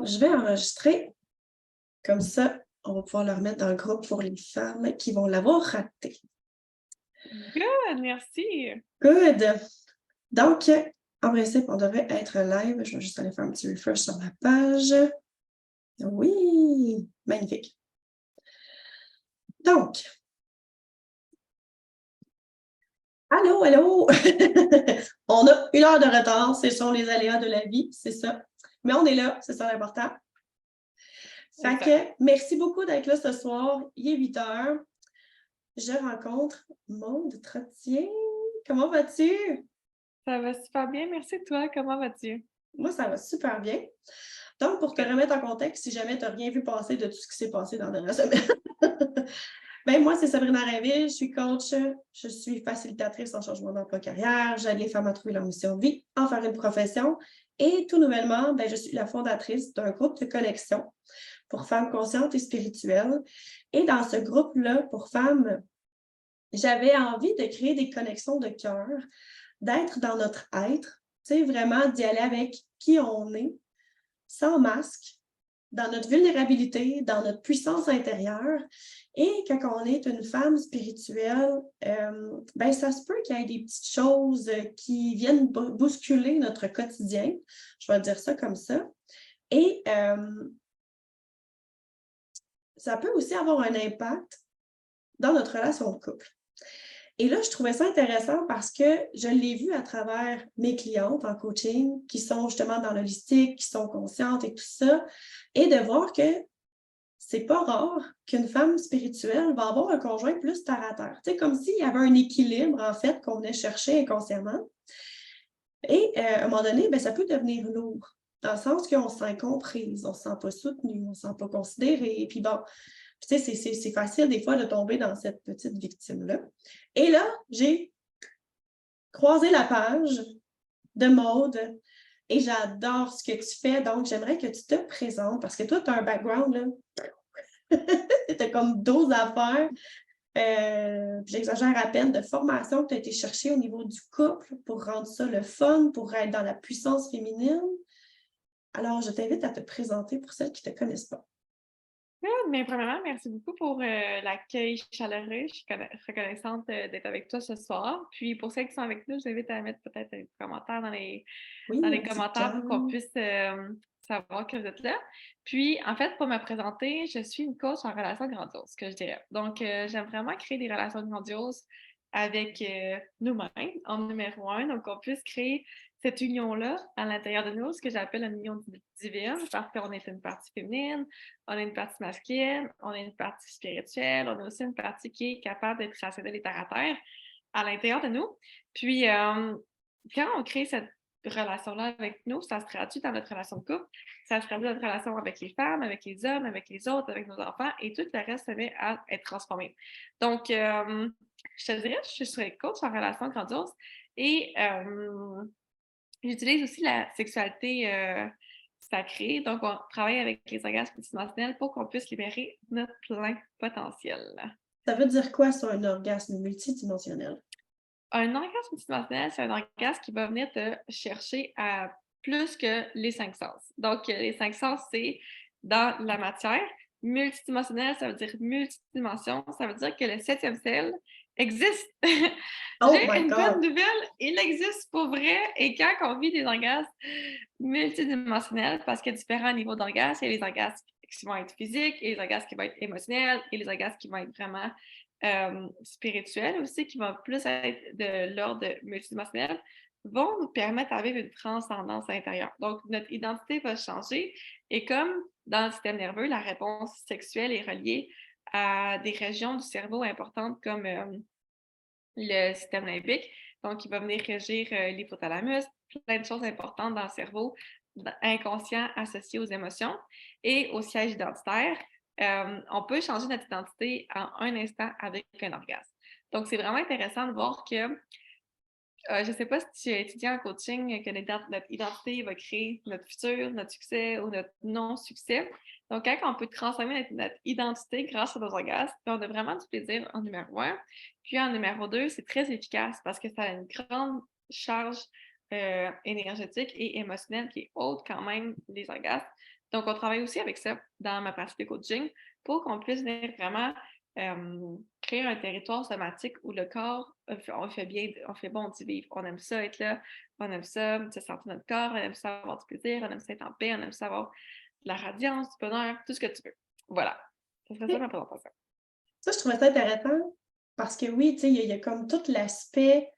je vais enregistrer. Comme ça, on va pouvoir le remettre dans le groupe pour les femmes qui vont l'avoir raté. Good, merci. Good! Donc, en principe, on devrait être live. Je vais juste aller faire un petit refresh sur la page. Oui! Magnifique. Donc, allô, allô! On a 1 heure de retard, ce sont les aléas de la vie, c'est ça. Mais on est là, c'est ça l'important. Fait que merci beaucoup d'être là ce soir. Il est 8 heures. Je rencontre Maude Trottier. Comment vas-tu? Ça va super bien, merci toi, comment vas-tu? Moi, ça va super bien. Donc, pour te Good. remettre en contexte, si jamais tu n'as rien vu passer de tout ce qui s'est passé dans la dernière semaine, ben moi, c'est Sabrina Rainville, je suis coach, je suis facilitatrice en changement d'emploi carrière, j'aide les femmes à trouver leur mission de vie, en faire une profession. Et tout nouvellement, ben, je suis la fondatrice d'un groupe de connexion pour femmes conscientes et spirituelles. Et dans ce groupe-là, pour femmes, j'avais envie de créer des connexions de cœur, d'être dans notre être, tu sais, vraiment d'y aller avec qui on est, sans masque, dans notre vulnérabilité, dans notre puissance intérieure. Et quand on est une femme spirituelle, ben ça se peut qu'il y ait des petites choses qui viennent bousculer notre quotidien. Je vais dire ça comme ça. Et ça peut aussi avoir un impact dans notre relation de couple. Et là, je trouvais ça intéressant parce que je l'ai vu à travers mes clientes en coaching qui sont justement dans l'holistique, qui sont conscientes et tout ça, et de voir que c'est pas rare qu'une femme spirituelle va avoir un conjoint plus terre à terre. Tu sais, comme s'il y avait un équilibre, en fait, qu'on venait chercher inconsciemment. Et à un moment donné, ben, ça peut devenir lourd, dans le sens qu'on se sent comprise, on ne se sent pas soutenu, on ne se sent pas considéré. Et puis bon, tu sais, c'est facile des fois de tomber dans cette petite victime-là. Et là, j'ai croisé la page de Maude et j'adore ce que tu fais. Donc, j'aimerais que tu te présentes parce que toi, tu as un background, là. Tu as comme 12 affaires. J'exagère à peine de formation que tu as été chercher au niveau du couple pour rendre ça le fun, pour être dans la puissance féminine. Alors, je t'invite à te présenter pour celles qui ne te connaissent pas. Good, mais premièrement, merci beaucoup pour l'accueil chaleureux. Je suis reconnaissante d'être avec toi ce soir. Puis pour celles qui sont avec nous, je vous invite à mettre peut-être un commentaire Oui, dans un les petit commentaires cœur. pour qu'on puisse savoir que vous êtes là. Puis, en fait, pour me présenter, je suis une coach en relations grandioses, que je dirais. Donc, j'aime vraiment créer des relations grandioses avec nous-mêmes, en numéro un. Donc, on puisse créer cette union-là à l'intérieur de nous, ce que j'appelle une union divine, parce qu'on est une partie féminine, on a une partie masculine, on a une partie spirituelle, on a aussi une partie qui est capable d'être rationnelle et terre à terre à l'intérieur de nous. Puis, quand on crée cette relation-là avec nous, ça se traduit dans notre relation de couple, ça se traduit dans notre relation avec les femmes, avec les hommes, avec les autres, avec nos enfants, et tout le reste se met à être transformé. Donc, je te dirais, je suis coach en relation grandiose et j'utilise aussi la sexualité sacrée. Donc, on travaille avec les orgasmes multidimensionnels pour qu'on puisse libérer notre plein potentiel. Ça veut dire quoi, ça, un orgasme multidimensionnel? Un orgasme multidimensionnel, c'est un orgasme qui va venir te chercher à plus que les 5 sens. Donc, les 5 sens, c'est dans la matière. Multidimensionnel, ça veut dire multidimension. Ça veut dire que le 7e ciel existe. Oh J'ai my une bonne God! nouvelle, il existe pour vrai. Et quand on vit des orgasmes multidimensionnels, parce qu'il y a différents niveaux d'orgasme, il y a les orgasmes qui vont être physiques, et les orgasmes qui vont être émotionnels, et les orgasmes qui vont être vraiment spirituels aussi, qui vont plus être de l'ordre multidimensionnel, vont nous permettre d'avoir une transcendance intérieure. Donc, notre identité va changer et comme dans le système nerveux, la réponse sexuelle est reliée à des régions du cerveau importantes comme le système limbique. Donc, il va venir régir l'hypothalamus, plein de choses importantes dans le cerveau inconscient associées aux émotions et au siège identitaire. On peut changer notre identité en un instant avec un orgasme. Donc, c'est vraiment intéressant de voir que je ne sais pas si tu as étudié en coaching que notre identité va créer notre futur, notre succès ou notre non-succès. Donc, quand on peut transformer notre identité grâce à nos orgasmes, on a vraiment du plaisir en numéro un. Puis en numéro deux, c'est très efficace parce que ça a une grande charge énergétique et émotionnelle qui est haute quand même les orgasmes. Donc, on travaille aussi avec ça dans ma pratique de coaching pour qu'on puisse venir vraiment créer un territoire somatique où le corps, on fait bien, on fait bon d'y vivre. On aime ça être là, on aime ça se sentir notre corps, on aime ça avoir du plaisir, on aime ça être en paix, on aime ça avoir de la radiance, du bonheur, tout ce que tu veux. Voilà. Ce serait ça ma présentation. Ça, je trouvais ça intéressant parce que oui, tu sais, il y a comme tout l'aspect,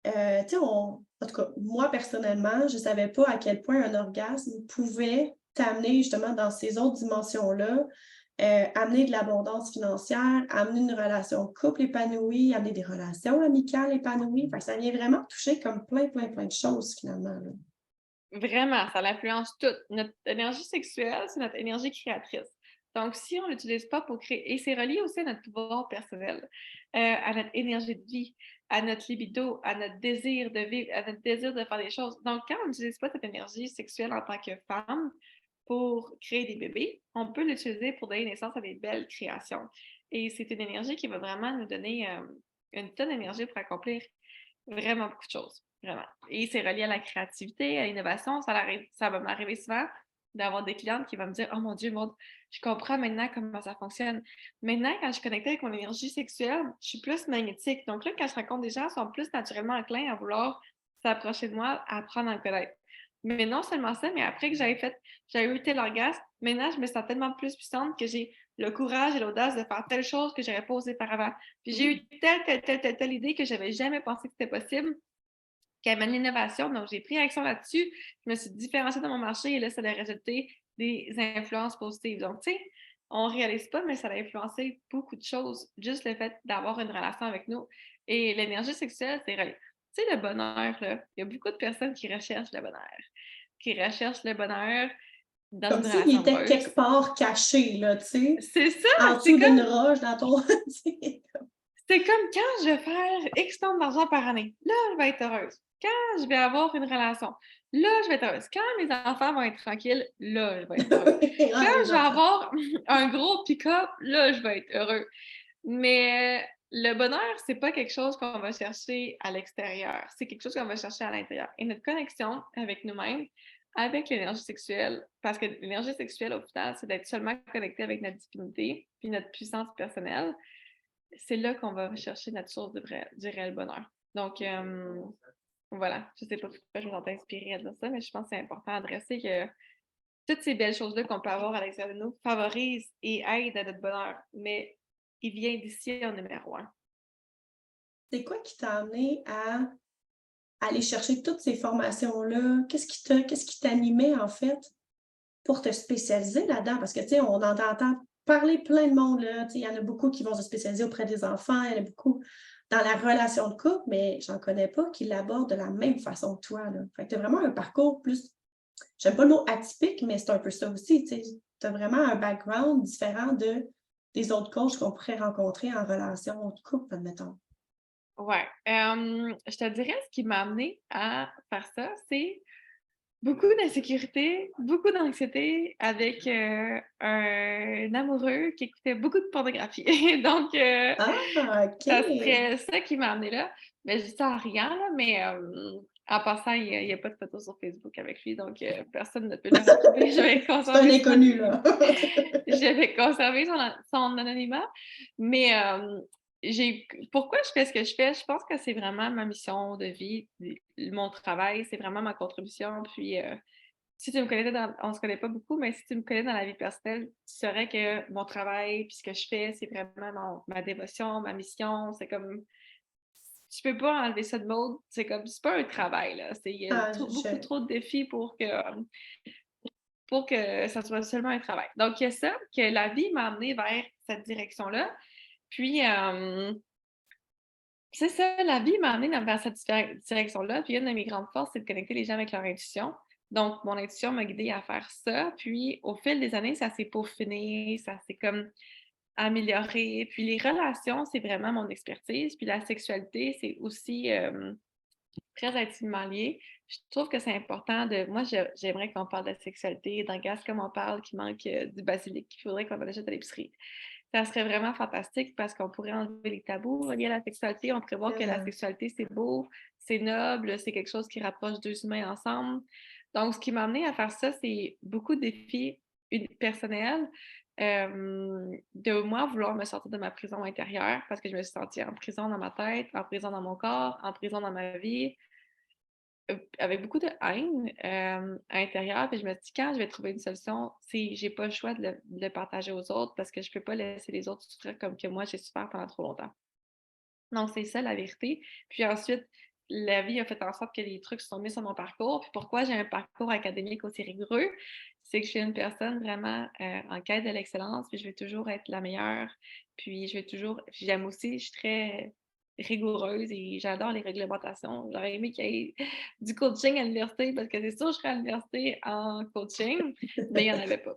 tu sais, en tout cas, moi, personnellement, je ne savais pas à quel point un orgasme pouvait t'amener justement dans ces autres dimensions-là, amener de l'abondance financière, amener une relation de couple épanouie, amener des relations amicales épanouies. Fait que ça vient vraiment toucher comme plein, plein, plein de choses finalement, là. Vraiment, ça l'influence tout. Notre énergie sexuelle, c'est notre énergie créatrice. Donc, si on ne l'utilise pas pour créer, et c'est relié aussi à notre pouvoir personnel, à notre énergie de vie, à notre libido, à notre désir de vivre, à notre désir de faire des choses. Donc, quand on n'utilise pas cette énergie sexuelle en tant que femme pour créer des bébés, on peut l'utiliser pour donner naissance à des belles créations. Et c'est une énergie qui va vraiment nous donner une tonne d'énergie pour accomplir vraiment beaucoup de choses, vraiment. Et c'est relié à la créativité, à l'innovation. Ça va m'arriver souvent d'avoir des clientes qui vont me dire: «Oh mon Dieu, Maud, je comprends maintenant comment ça fonctionne. Maintenant, quand je suis connectée avec mon énergie sexuelle, je suis plus magnétique. Donc là, quand je rencontre des gens, ils sont plus naturellement enclins à vouloir s'approcher de moi, à apprendre à me connaître.» Mais non seulement ça, mais après que j'avais eu tel orgasme, maintenant, je me sens tellement plus puissante que j'ai le courage et l'audace de faire telle chose que j'aurais pas osé faire avant. Puis j'ai Mmh. eu telle idée que j'avais jamais pensé que c'était possible, qui amène l'innovation. Donc, j'ai pris action là-dessus. Je me suis différenciée dans mon marché et là, ça a résulté des influences positives. Donc, tu sais, on ne réalise pas, mais ça a influencé beaucoup de choses. Juste le fait d'avoir une relation avec nous. Et l'énergie sexuelle, c'est relié. Tu sais, le bonheur, là, il y a beaucoup de personnes qui recherchent le bonheur, dans Comme une s'il relation était amoureuse. quelque part caché, là, tu sais, C'est ça, en c'est dessous d'une comme roche dans ton tu sais. C'est comme quand je vais faire X nombre d'argent par année, là, je vais être heureuse. Quand je vais avoir une relation, là, je vais être heureuse. Quand mes enfants vont être tranquilles, là, je vais être heureuse. Quand Ah, les je vais enfants. avoir un gros pick-up, là, je vais être heureux. Mais le bonheur, c'est pas quelque chose qu'on va chercher à l'extérieur. C'est quelque chose qu'on va chercher à l'intérieur. Et notre connexion avec nous-mêmes, avec l'énergie sexuelle, parce que l'énergie sexuelle, au final, c'est d'être seulement connecté avec notre divinité, puis notre puissance personnelle, c'est là qu'on va rechercher notre source du réel bonheur. Donc, voilà, je sais pas pourquoi je me sentais inspirée à dire ça, mais je pense que c'est important d'adresser que toutes ces belles choses-là qu'on peut avoir à l'extérieur de nous favorisent et aident à notre bonheur, mais il vient d'ici en numéro un. C'est quoi qui t'a amené à aller chercher toutes ces formations-là? Qu'est-ce qui t'animait, en fait, pour te spécialiser là-dedans? Parce que, tu sais, on en entend parler plein de monde, là. Tu sais, il y en a beaucoup qui vont se spécialiser auprès des enfants, il y en a beaucoup dans la relation de couple, mais j'en connais pas qui l'abordent de la même façon que toi, là. Fait que tu as vraiment un parcours plus, j'aime pas le mot atypique, mais c'est un peu ça aussi, tu sais. Tu as vraiment un background différent des autres coachs qu'on pourrait rencontrer en relation de couple, admettons. Ouais. Je te dirais ce qui m'a amené à faire ça, c'est beaucoup d'insécurité, beaucoup d'anxiété avec un amoureux qui écoutait beaucoup de pornographie. Donc, Ah, ça OK! serait ça qui m'a amenée là. Mais je dis ça en riant, là, mais en passant, il y a pas de photo sur Facebook avec lui, donc personne ne peut le retrouver. Je vais C'est un conserver inconnu, là. je vais conserver son anonymat. Mais pourquoi je fais ce que je fais? Je pense que c'est vraiment ma mission de vie, mon travail, c'est vraiment ma contribution. Puis, si tu me connais on se connaît pas beaucoup, mais si tu me connais dans la vie personnelle, tu saurais que mon travail, puis ce que je fais, c'est vraiment ma dévotion, ma mission. C'est comme, tu peux pas enlever ça de mode. C'est comme, c'est pas un travail, là. Il y a Ah, beaucoup trop de défis pour que ça soit seulement un travail. Donc, il y a ça, que la vie m'a amené vers cette direction-là. Puis, c'est ça, la vie m'a amené vers cette direction-là. Puis, une de mes grandes forces, c'est de connecter les gens avec leur intuition. Donc, mon intuition m'a guidée à faire ça. Puis, au fil des années, ça s'est peaufiné, ça s'est comme amélioré. Puis, les relations, c'est vraiment mon expertise. Puis, la sexualité, c'est aussi très intimement lié. Je trouve que c'est important de. Moi, j'aimerais qu'on parle de sexualité, d'orgasme comme on parle, qui manque du basilic, qu'il faudrait qu'on en achète à l'épicerie. Ça serait vraiment fantastique parce qu'on pourrait enlever les tabous reliés à la sexualité. On pourrait voir que la Vraiment. sexualité, c'est beau, c'est noble, c'est quelque chose qui rapproche deux humains ensemble. Donc, ce qui m'a amené à faire ça, c'est beaucoup de défis personnelle, de moi vouloir me sortir de ma prison intérieure parce que je me suis sentie en prison dans ma tête, en prison dans mon corps, en prison dans ma vie, avec beaucoup de haine, à l'intérieur. Puis je me dis: «Quand je vais trouver une solution, c'est j'ai pas le choix de le partager aux autres parce que je peux pas laisser les autres souffrir comme que moi j'ai souffert pendant trop longtemps». Donc c'est ça la vérité. Puis ensuite, la vie a fait en sorte que les trucs se sont mis sur mon parcours. Puis pourquoi j'ai un parcours académique aussi rigoureux? C'est que je suis une personne vraiment, en quête de l'excellence, puis je vais toujours être la meilleure. Puis je vais toujours j'aime aussi, je suis très rigoureuse et j'adore les réglementations. J'aurais aimé qu'il y ait du coaching à l'université parce que c'est sûr que je serais à l'université en coaching, mais il y en avait pas.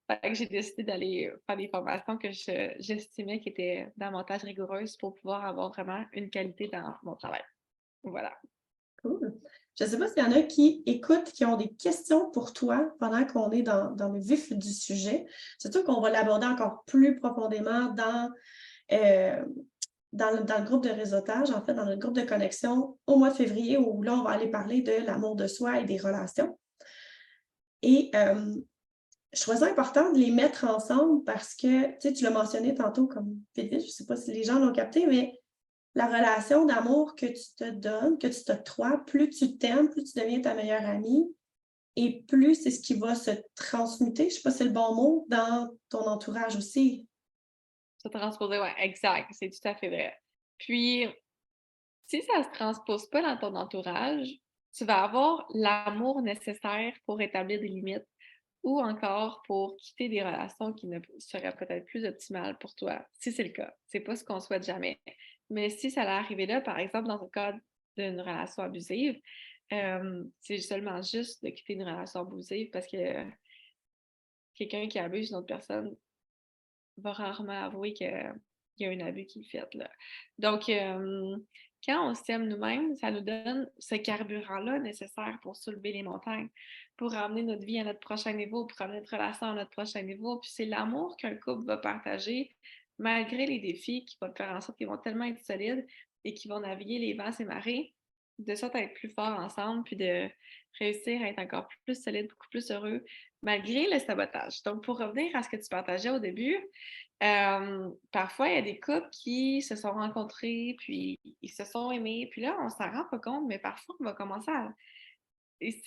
Fait que j'ai décidé d'aller faire des formations que j'estimais qui étaient davantage rigoureuses pour pouvoir avoir vraiment une qualité dans mon travail. Voilà. Cool. Je ne sais pas s'il y en a qui écoutent, qui ont des questions pour toi pendant qu'on est dans le vif du sujet. C'est sûr qu'on va l'aborder encore plus profondément euh, dans le groupe de réseautage, en fait, dans notre groupe de connexion au mois de février, où là, on va aller parler de l'amour de soi et des relations. Et je trouvais ça important de les mettre ensemble parce que, tu sais, tu l'as mentionné tantôt comme vite, vite, je ne sais pas si les gens l'ont capté, mais la relation d'amour que tu te donnes, que tu t'octroies, plus tu t'aimes, plus tu deviens ta meilleure amie et plus c'est ce qui va se transmuter, je ne sais pas si c'est le bon mot, dans ton entourage aussi. Se transposer, ouais, exact. C'est tout à fait vrai. Puis, si ça se transpose pas dans ton entourage, tu vas avoir l'amour nécessaire pour établir des limites ou encore pour quitter des relations qui ne seraient peut-être plus optimales pour toi, si c'est le cas. C'est pas ce qu'on souhaite jamais. Mais si ça allait arriver là, par exemple, dans le cas d'une relation abusive, c'est seulement juste de quitter une relation abusive parce que quelqu'un qui abuse une autre personne va rarement avouer qu'il y a un abus qui est fait, là. Donc, quand on s'aime nous-mêmes, ça nous donne ce carburant-là nécessaire pour soulever les montagnes, pour ramener notre vie à notre prochain niveau, pour ramener notre relation à notre prochain niveau. Puis c'est l'amour qu'un couple va partager malgré les défis qui vont faire en sorte qu'ils vont tellement être solides et qu'ils vont naviguer les vents et marées, de sorte à être plus forts ensemble, puis de réussir à être encore plus solides, beaucoup plus heureux, malgré le sabotage. Donc, pour revenir à ce que tu partageais au début, parfois, il y a des couples qui se sont rencontrés, puis ils se sont aimés, puis là, on s'en rend pas compte, mais parfois, on va commencer à et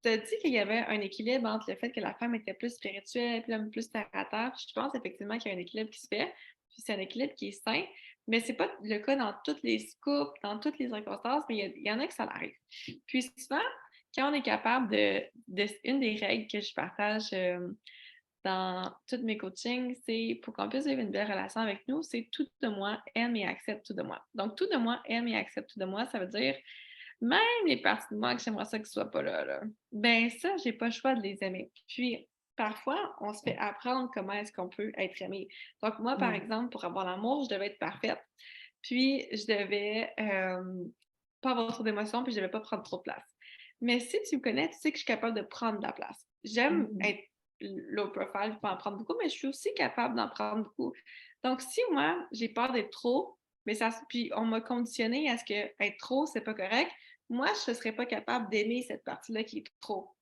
tu as dit qu'il y avait un équilibre entre le fait que la femme était plus spirituelle, puis l'homme plus terre à terre. Je pense effectivement qu'il y a un équilibre qui se fait, puis c'est un équilibre qui est sain, mais c'est pas le cas dans toutes les couples, dans toutes les circonstances, mais il y en a que ça arrive. Puis souvent, quand on est capable une des règles que je partage, dans tous mes coachings, c'est pour qu'on puisse vivre une belle relation avec nous, c'est tout de moi aime et accepte tout de moi. Donc, tout de moi aime et accepte tout de moi, ça veut dire même les parties de moi que j'aimerais ça qu'ils ne soient pas là, là. Ben ça, j'ai pas le choix de les aimer. Puis, parfois, on se fait apprendre comment est-ce qu'on peut être aimé. Donc, moi, par Mmh. exemple, pour avoir l'amour, je devais être parfaite. Puis, je devais pas avoir trop d'émotions, puis je devais pas prendre trop de place. Mais si tu me connais, tu sais que je suis capable de prendre de la place. J'aime Mmh. être low profile, je peux en prendre beaucoup, mais je suis aussi capable d'en prendre beaucoup. Donc, si moi, j'ai peur d'être trop, mais puis on m'a conditionné à ce que être trop, c'est pas correct, moi, je ne serais pas capable d'aimer cette partie-là qui est trop.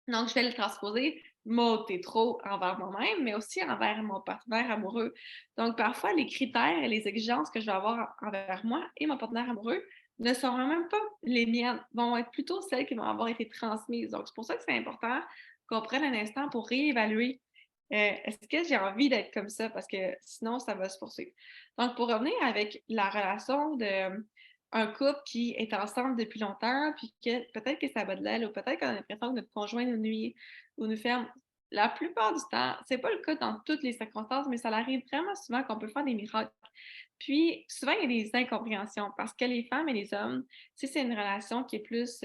Donc, je vais le transposer, moi, t'es trop envers moi-même, mais aussi envers mon partenaire amoureux. Donc, parfois, les critères et les exigences que je vais avoir envers moi et mon partenaire amoureux ne seront même pas les miennes, vont être plutôt celles qui vont avoir été transmises. Donc, c'est pour ça que c'est important qu'on prenne un instant pour réévaluer. Est-ce que j'ai envie d'être comme ça? Parce que sinon, ça va se poursuivre. Donc, pour revenir avec la relation de un couple qui est ensemble depuis longtemps, puis que peut-être que ça bat de l'aile ou peut-être qu'on a l'impression que notre conjoint nous nuit ou nous ferme. La plupart du temps, c'est pas le cas dans toutes les circonstances, mais ça arrive vraiment souvent qu'on peut faire des miracles. Puis, souvent, il y a des incompréhensions parce que les femmes et les hommes, si c'est une relation qui est plus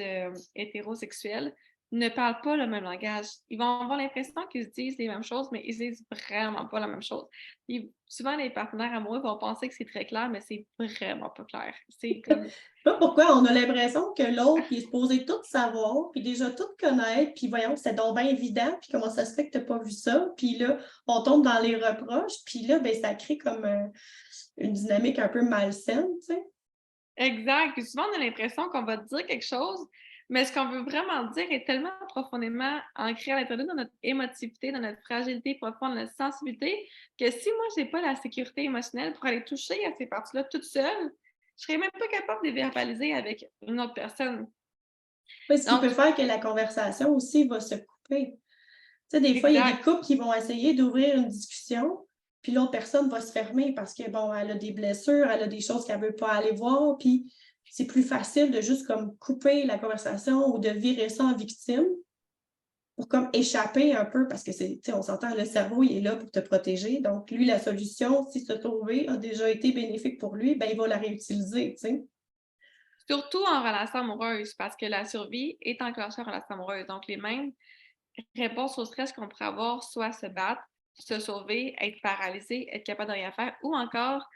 hétérosexuelle, ne parlent pas le même langage. Ils vont avoir l'impression qu'ils se disent les mêmes choses, mais ils disent vraiment pas la même chose. Puis, souvent, les partenaires amoureux vont penser que c'est très clair, mais c'est vraiment pas clair. C'est comme Je sais pas pourquoi on a l'impression que l'autre, il est supposé tout savoir, puis déjà tout connaître, puis voyons, c'est donc bien évident, puis comment ça se fait que tu n'as pas vu ça, puis là, on tombe dans les reproches, puis là, ben, ça crée comme une dynamique un peu malsaine, tu sais. exact. Puis souvent, on a l'impression qu'on va te dire quelque chose, Mais ce qu'on veut vraiment dire est tellement profondément ancré à l'intérieur de notre émotivité, dans notre fragilité profonde, notre sensibilité, que si moi, j'ai pas la sécurité émotionnelle pour aller toucher à ces parties-là toute seule, je serais même pas capable de les verbaliser avec une autre personne. Oui, ce qui Donc, peut faire que la conversation aussi va se couper. Tu sais, des fois, il y a des exact. couples qui vont essayer d'ouvrir une discussion, puis l'autre personne va se fermer parce que, bon, elle a des blessures, elle a des choses qu'elle ne veut pas aller voir, puis c'est plus facile de juste comme couper la conversation ou de virer ça en victime pour comme échapper un peu parce que c'est, tu sais, on s'entend, le cerveau, il est là pour te protéger. Donc, lui, la solution, si se trouver a déjà été bénéfique pour lui, ben, il va la réutiliser, tu sais. Surtout en relation amoureuse, parce que la survie est enclenchée en relation amoureuse. Donc, les mêmes réponses au stress qu'on pourrait avoir, soit se battre, se sauver, être paralysé, être capable de rien faire, ou encore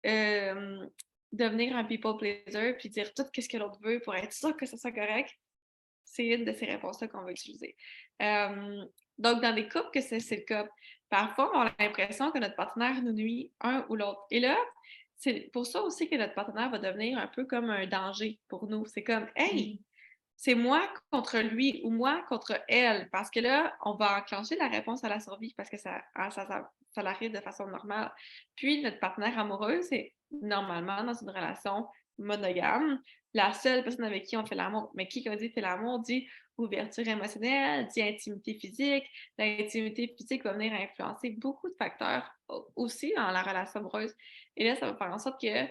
euh, devenir un people pleaser, puis dire tout ce que l'autre veut pour être sûr que ça soit correct, c'est une de ces réponses-là qu'on va utiliser. Donc, dans des couples que c'est le cas, parfois, on a l'impression que notre partenaire nous nuit un ou l'autre. Et là, c'est pour ça aussi que notre partenaire va devenir un peu comme un danger pour nous. C'est comme, hey, c'est moi contre lui ou moi contre elle. Parce que là, on va enclencher la réponse à la survie parce que ça arrive de façon normale. Puis, notre partenaire amoureux, c'est normalement dans une relation monogame, la seule personne avec qui on fait l'amour. Mais qui, quand dit fait l'amour, dit ouverture émotionnelle, dit intimité physique. L'intimité physique va venir influencer beaucoup de facteurs aussi dans la relation amoureuse. Et là, ça va faire en sorte que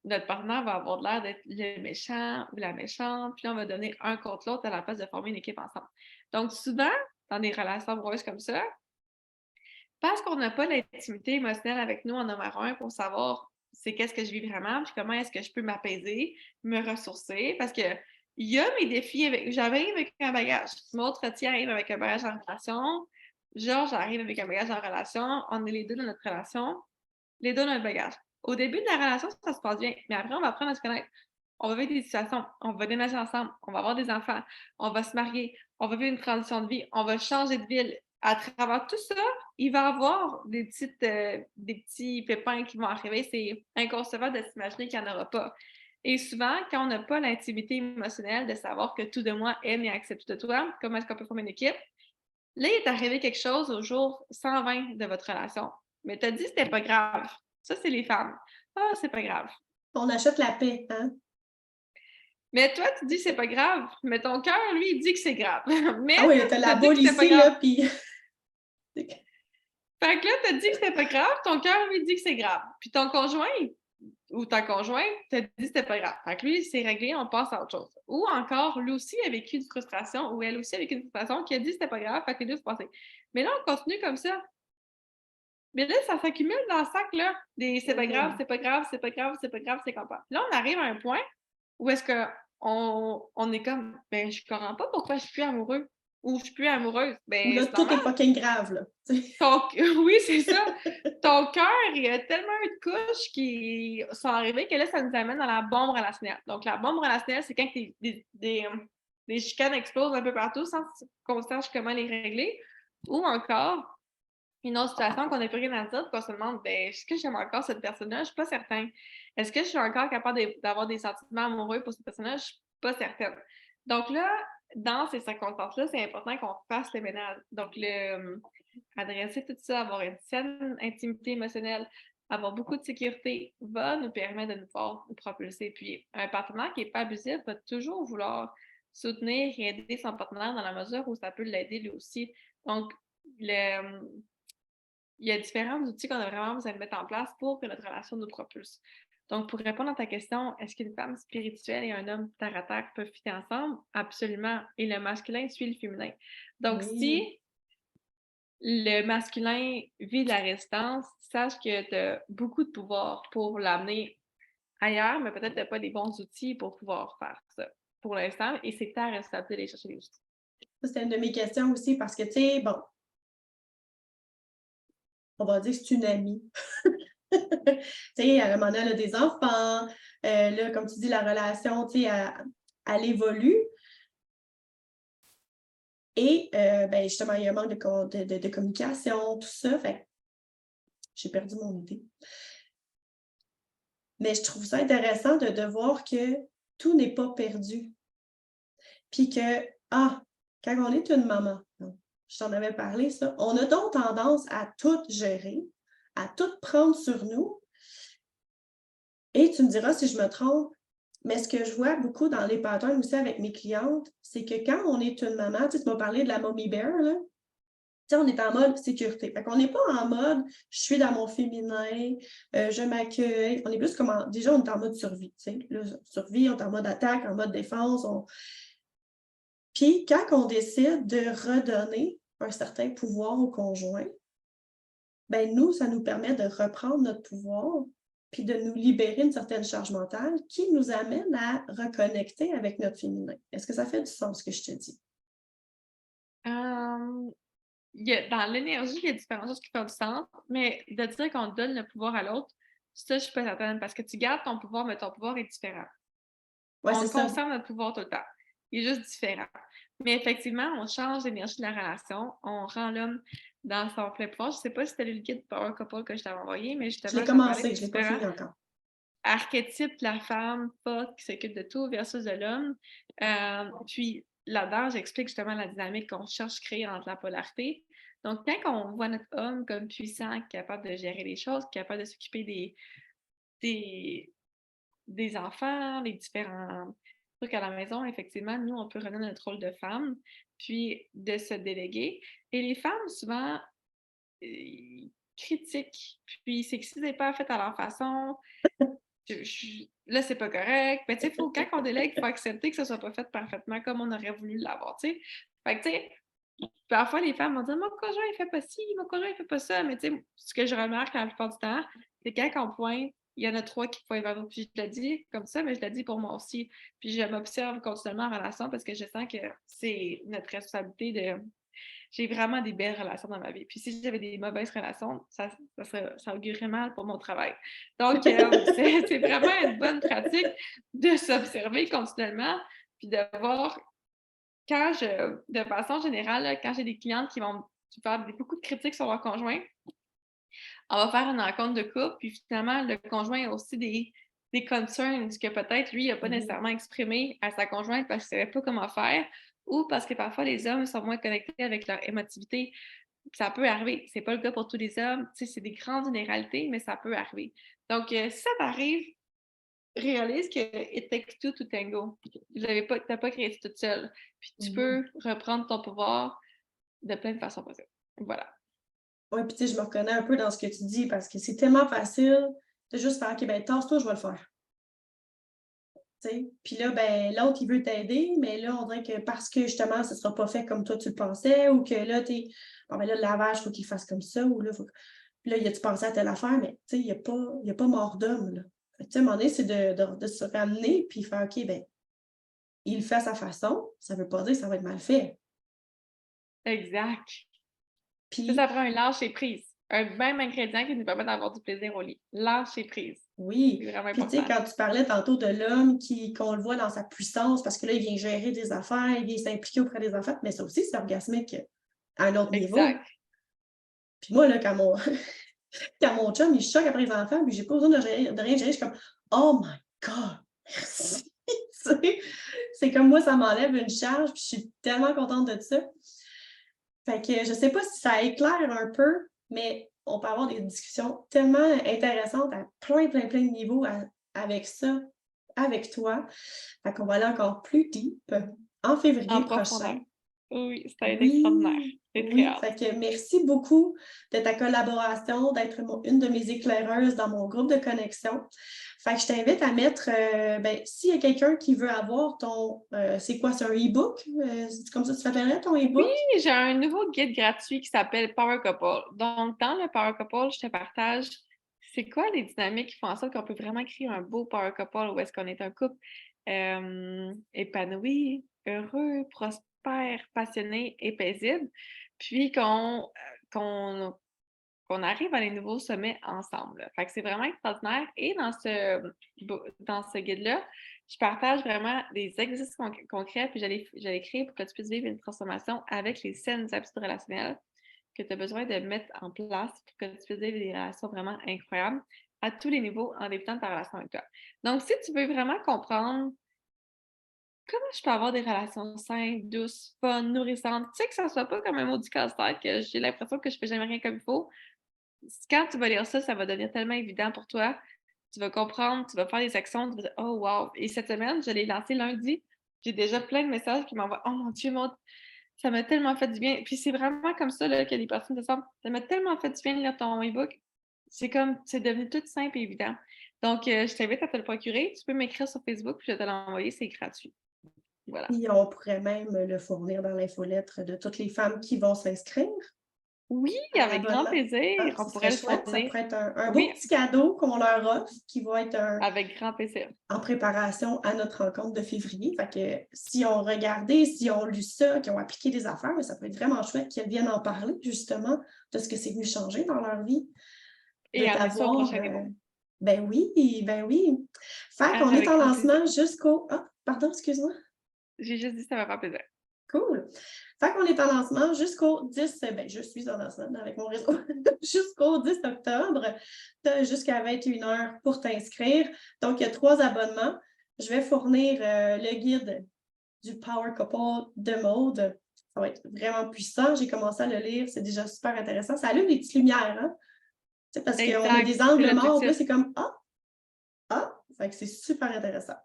notre partenaire va avoir l'air d'être le méchant ou la méchante, puis là, on va donner un contre l'autre à la place de former une équipe ensemble. Donc, souvent, dans des relations amoureuses comme ça, parce qu'on n'a pas l'intimité émotionnelle avec nous en numéro un pour savoir c'est qu'est-ce que je vis vraiment, puis comment est-ce que je peux m'apaiser, me ressourcer, parce que il y a mes défis avec. J'arrive avec un bagage. Mon autre tien arrive avec un bagage en relation. Georges arrive avec un bagage en relation. On est les deux dans notre relation. Les deux notre bagage. Au début de la relation, ça se passe bien, mais après, on va apprendre à se connaître. On va vivre des situations, on va déménager ensemble, on va avoir des enfants, on va se marier, on va vivre une transition de vie, on va changer de ville. À travers tout ça, il va y avoir des petits pépins qui vont arriver. C'est inconcevable de s'imaginer qu'il n'y en aura pas. Et souvent, quand on n'a pas l'intimité émotionnelle de savoir que tout de moi aime et accepte tout de toi, comment est-ce qu'on peut former une équipe, là, il est arrivé quelque chose au jour 120 de votre relation. Mais tu as dit que c'était pas grave. Ça, c'est les femmes. Ah, c'est pas grave. On achète la paix, hein? Mais toi, tu dis que c'est pas grave. Mais ton cœur, lui, il dit que c'est grave. Mais Ah oui, t'as tu as la dit que boule c'était pas ici, grave. là, puis Fait que là, tu as dit que c'était pas grave. Ton cœur, lui, dit que c'est grave. Puis ton conjoint ou ta conjointe t'a dit que c'était pas grave. Fait que lui, c'est réglé, on passe à autre chose. Ou encore, lui aussi a vécu une frustration ou elle aussi a vécu une frustration qui a dit que c'était pas grave. Fait que les deux se passaient. Mais là, on continue comme ça. Mais là, ça s'accumule dans le sac, là, des c'est pas grave, c'est pas grave, c'est pas grave, c'est pas grave, c'est comme pas. Là, on arrive à un point où est-ce qu'on est comme, ben, je comprends pas pourquoi je suis plus amoureux ou je suis plus amoureuse. où Ben, là, c'est tout est normal. fucking grave, là. Oui, c'est ça. Ton cœur, il y a tellement eu de couches qui sont arrivées que là, ça nous amène dans la bombe relationnelle. Donc, la bombe relationnelle, c'est quand des chicanes explosent un peu partout sans qu'on sache comment les régler. Ou encore, une autre situation qu'on n'a plus rien à dire, qu'on se demande, ben, est-ce que j'aime encore cette personne-là? Je ne suis pas certaine. Est-ce que je suis encore capable d'avoir des sentiments amoureux pour cette personne-là? Je ne suis pas certaine. Donc là, dans ces circonstances-là, c'est important qu'on fasse le ménage. Donc, adresser tout ça, avoir une saine intimité émotionnelle, avoir beaucoup de sécurité, va nous permettre de nous propulser. Puis, un partenaire qui n'est pas abusif va toujours vouloir soutenir et aider son partenaire dans la mesure où ça peut l'aider lui aussi. Donc, le, il y a différents outils qu'on a vraiment besoin de mettre en place pour que notre relation nous propulse. Donc, pour répondre à ta question, est-ce qu'une femme spirituelle et un homme terre à terre peuvent fitter ensemble? Absolument. Et le masculin suit le féminin. Donc, Oui. si le masculin vit de la résistance, sache que tu as beaucoup de pouvoir pour l'amener ailleurs, mais peut-être que tu n'as pas les bons outils pour pouvoir faire ça pour l'instant. Et c'est ta responsabilité d'aller chercher les outils. Ça, c'était une de mes questions aussi parce que, tu sais, bon, on va dire que c'est une amie. Tu sais, à un moment donné, elle a des enfants. Là, comme tu dis, la relation, tu sais, elle évolue. Et ben, justement, il y a un manque de communication, tout ça. Fait que j'ai perdu mon idée. Mais je trouve ça intéressant de voir que tout n'est pas perdu. Puis que, quand on est une maman, donc, je t'en avais parlé, ça, on a donc tendance à tout gérer, à tout prendre sur nous. Et tu me diras si je me trompe, mais ce que je vois beaucoup dans les patterns aussi avec mes clientes, c'est que quand on est une maman, tu sais, tu m'as parlé de la mommy bear, là, tu sais, on est en mode sécurité. Fait qu'on n'est pas en mode je suis dans mon féminin, je m'accueille. On est plus comme déjà, on est en mode survie. Tu sais. Là, survie, on est en mode attaque, en mode défense. Puis quand on décide de redonner un certain pouvoir au conjoint, ben nous, ça nous permet de reprendre notre pouvoir, puis de nous libérer une certaine charge mentale qui nous amène à reconnecter avec notre féminin. Est-ce que ça fait du sens ce que je te dis? Hem, dans l'énergie, il y a différentes choses qui font du sens, mais de dire qu'on donne le pouvoir à l'autre, ça, je suis pas certaine parce que tu gardes ton pouvoir, mais ton pouvoir est différent. Ouais, On c'est ça. conserve notre pouvoir tout le temps. Il est juste différent. Mais effectivement, on change l'énergie de la relation, on rend l'homme dans son plein pouvoir. Je sais pas si tu as lu le guide Power Couple que je t'avais envoyé, mais Je l'ai justement, j'en parlais commencé, des je ne l'ai pas différents fini encore. archétypes de la femme forte qui s'occupe de tout versus de l'homme. Puis là-dedans, j'explique justement la dynamique qu'on cherche à créer entre la polarité. Donc, quand on voit notre homme comme puissant, capable de gérer les choses, capable de s'occuper des, des enfants, les différents trucs à la maison, effectivement, nous, on peut revenir notre rôle de femme, puis de se déléguer. Et les femmes, souvent, critiquent, puis c'est que si c'est pas fait à leur façon, là, c'est pas correct. Mais tu sais, quand on délègue, il faut accepter que ça soit pas fait parfaitement comme on aurait voulu l'avoir, tu sais. Fait que, tu sais, parfois, les femmes vont dire mon conjoint, il fait pas ci, mon conjoint, il fait pas ça. Mais tu sais, ce que je remarque la plupart du temps, c'est quand on pointe, il y en a trois qui pointent vers l'autre. Puis je le dis comme ça, mais je le dis pour moi aussi. Puis je m'observe continuellement en relation parce que je sens que c'est notre responsabilité de. J'ai vraiment des belles relations dans ma vie. Puis si j'avais des mauvaises relations, ça augurerait mal pour mon travail. Donc, c'est vraiment une bonne pratique de s'observer continuellement, puis de voir de façon générale, là, quand j'ai des clientes qui vont faire beaucoup de critiques sur leur conjoint, on va faire une rencontre de couple, puis finalement, le conjoint a aussi des concerns que peut-être lui, il n'a pas Mhm. nécessairement exprimé à sa conjointe parce qu'il ne savait pas comment faire, ou parce que parfois les hommes sont moins connectés avec leur émotivité. Ça peut arriver. C'est pas le cas pour tous les hommes. Tu sais, c'est des grandes généralités, mais ça peut arriver. Donc, si ça t'arrive, réalise que it takes two to tango. T'as pas créé ça toute seule. Puis tu Mhm. peux reprendre ton pouvoir de plein de façons possibles. Voilà. Oui, puis tu sais, je me reconnais un peu dans ce que tu dis parce que c'est tellement facile de juste faire OK, ben tasse-toi, je vais le faire. Tu sais? Puis là, ben, l'autre, il veut t'aider, mais là, on dirait que parce que justement, ce ne sera pas fait comme toi tu le pensais, ou que là, tu es. Bon, ben là, le lavage, il faut qu'il fasse comme ça, ou là, puis là, tu pensé à telle affaire, mais tu sais, il y a pas mort d'homme, là. Fait que, tu sais, à un moment donné, c'est de se ramener, puis faire OK, ben, il le fait à sa façon, ça ne veut pas dire que ça va être mal fait. Exact. Ça Puis, prend un lâcher prise. Un même ingrédient qui nous permet d'avoir du plaisir au lit. Lâcher prise. oui. C'est vraiment Puis, tu sais, important. quand tu parlais tantôt de l'homme qu'on le voit dans sa puissance, parce que là, il vient gérer des affaires, il vient s'impliquer auprès des enfants, mais ça aussi, c'est orgasmique à un autre niveau. Exact. Puis moi, là, quand mon chum, il choque après les enfants, puis j'ai pas besoin de rien gérer, je suis comme «Oh my God! Merci!» Tu sais? C'est comme moi, ça m'enlève une charge, puis je suis tellement contente de ça. Fait que je sais pas si ça éclaire un peu, mais on peut avoir des discussions tellement intéressantes à plein de niveaux avec ça, avec toi. Fait qu'on va aller encore plus deep en En février profondeur. prochain. Oui, ça va être extraordinaire. Oui, J'ai très oui. hâte. Fait que merci beaucoup de ta collaboration, d'être une de mes éclaireuses dans mon groupe de connexion. Fait que je t'invite à mettre, ben, s'il y a quelqu'un qui veut avoir c'est quoi, c'est un e-book? C'est comme ça que tu t'appellerais ton Oui, e-book? j'ai un nouveau guide gratuit qui s'appelle Power Couple. Donc, dans le Power Couple, je te partage c'est quoi les dynamiques qui font en sorte qu'on peut vraiment créer un beau Power Couple où est-ce qu'on est un couple épanoui, heureux, prospère, passionné et paisible, puis qu'on qu'on arrive à les nouveaux sommets ensemble. Là. Fait que c'est vraiment extraordinaire. Et dans ce guide-là, je partage vraiment des exercices concrets, puis j'allais créer pour que tu puisses vivre une transformation avec les saines habitudes relationnelles que tu as besoin de mettre en place pour que tu puisses vivre des relations vraiment incroyables à tous les niveaux en débutant de ta relation avec toi. Donc, si tu veux vraiment comprendre comment je peux avoir des relations saines, douces, fun, nourrissantes? Tu sais, que ça soit pas comme un maudit casse-tête, que j'ai l'impression que je fais jamais rien comme il faut. Quand tu vas lire ça, ça va devenir tellement évident pour toi. Tu vas comprendre, tu vas faire des actions, tu vas dire: «Oh wow!» Et cette semaine, je l'ai lancé lundi. J'ai déjà plein de messages qui m'envoient: «Oh mon Dieu, ça m'a tellement fait du bien». Puis c'est vraiment comme ça là, que les personnes se sentent: «Ça m'a tellement fait du bien de lire ton e-book». C'est comme c'est devenu tout simple et évident. Donc, je t'invite à te le procurer. Tu peux m'écrire sur Facebook, puis je vais te l'envoyer, c'est gratuit. Voilà. Puis on pourrait même le fournir dans l'infolettre de toutes les femmes qui vont s'inscrire Oui, à avec grand l'abonnement. plaisir, Ah, on ce serait pourrait le chouette, ça fournir. pourrait être un beau Oui, petit cadeau qu'on leur offre, qui va être avec grand plaisir. en préparation à notre rencontre de février. Fait que si on regardé, si on lu ça, qui ont appliqué des affaires, mais ça peut être vraiment chouette qu'elles viennent en parler justement de ce que c'est venu changer dans leur vie, de Et amener ça au t'avoir. prochain niveau. Ben oui, ben oui. Fait qu'on est Avec en grand plaisir. lancement jusqu'au. Ah, pardon, excuse-moi. J'ai juste dit ça va faire plaisir. Cool. Fait qu'on est en lancement jusqu'au 10, ben, je suis en lancement avec mon réseau, jusqu'au 10 octobre, tu as jusqu'à 21h pour t'inscrire. Donc, il y a 3 abonnements. Je vais fournir le guide du Power Couple de Maude. Ça va être vraiment puissant. J'ai commencé à le lire, c'est déjà super intéressant. Ça allume des petites lumières, hein? Tu sais, parce qu'on a Exact, des c'est angles morts, puis là, l'objectif. c'est comme Ah, ah, fait que c'est super intéressant.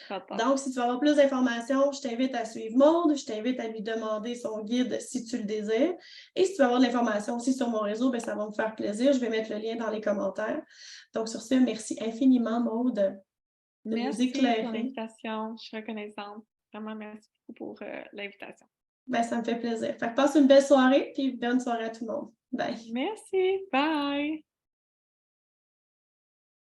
J'entends. Donc, si tu veux avoir plus d'informations, je t'invite à suivre Maude, je t'invite à lui demander son guide si tu le désires. Et si tu veux avoir de l'information aussi sur mon réseau, bien, ça va me faire plaisir. Je vais mettre le lien dans les commentaires. Donc, sur ce, merci infiniment, Maude, de nous Merci pour éclairer. l'invitation. Je suis reconnaissante. Vraiment, merci beaucoup pour l'invitation. Ben, ça me fait plaisir. Fait que passe une belle soirée, puis bonne soirée à tout le monde. Bye. Merci. Bye.